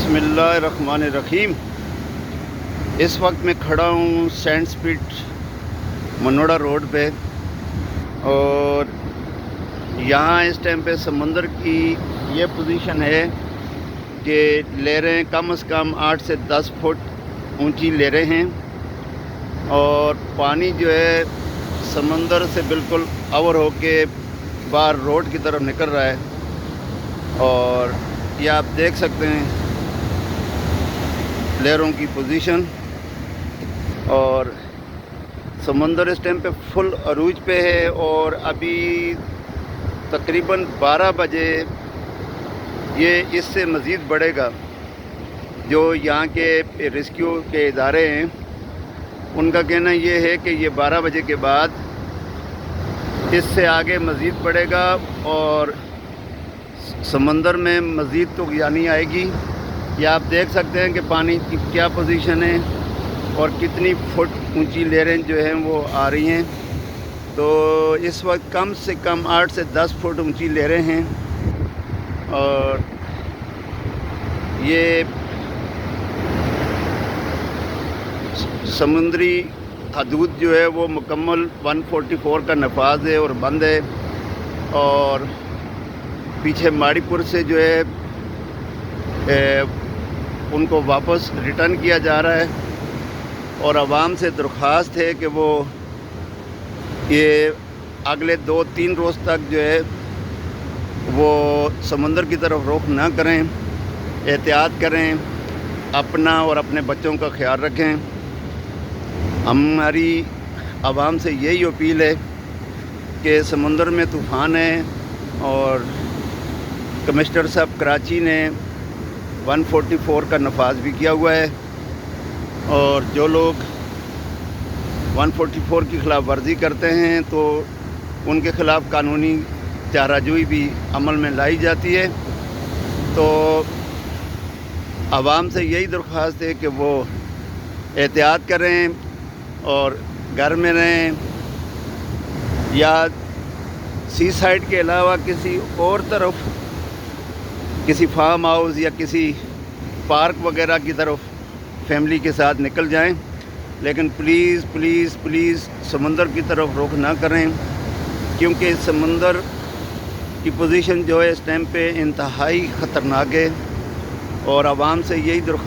बिस्मिल्लाहिर्रहमानिर्रहीम। इस वक्त मैं खड़ा हूँ सेंट स्पिट मनोड़ा रोड पे, और यहाँ इस टाइम पे समंदर की ये पोजीशन है कि लहरें कम से कम 8 से 10 फुट ऊंची लहरें हैं, और पानी जो है समंदर से बिल्कुल ओवर होके बाहर रोड की तरफ निकल रहा है। और ये आप देख सकते हैं लहरों की पोजीशन, और समंदर इस टाइम पे फुल अरूज पे है। और अभी तकरीबन 12 बजे ये इससे मज़ीद बढ़ेगा। जो यहाँ के रेस्क्यू के इदारे हैं उनका कहना ये है कि ये 12 बजे के बाद इससे आगे मज़ीद बढ़ेगा और समंदर में मज़ीद तो यानी आएगी। ये आप देख सकते हैं कि पानी की क्या पोजीशन है और कितनी फुट ऊंची लहरें जो हैं वो आ रही हैं। तो इस वक्त कम से कम 8 से 10 फुट ऊंची लहरें हैं, और ये समुद्री हदूद जो है वो मुकम्मल 144 का नफाज है और बंद है। और पीछे माड़ीपुर से जो है उनको वापस रिटर्न किया जा रहा है, और आवाम से दरख्वास्त है कि वो ये अगले 2-3 रोज़ तक जो है वो समंदर की तरफ रुख ना करें, एहतियात करें, अपना और अपने बच्चों का ख्याल रखें। हमारी आवाम से यही अपील है कि समंदर में तूफ़ान है, और कमिश्नर साहब कराची ने 144 का नफाज भी किया हुआ है, और जो लोग 144 की खिलाफ वर्जी करते हैं तो उनके ख़िलाफ़ कानूनी चाराजोई भी अमल में लाई जाती है। तो आवाम से यही दरख्वास्त है कि वो एहतियात करें और घर में रहें, या सी साइड के अलावा किसी और तरफ, किसी फार्म हाउस या किसी पार्क वगैरह की तरफ फैमिली के साथ निकल जाएं। लेकिन प्लीज़ प्लीज़ प्लीज़ समंदर की तरफ रुख ना करें, क्योंकि समंदर की पोजीशन जो है इस टाइम पे इंतहाई ख़तरनाक है। और आवाम से यही दरख्वास्त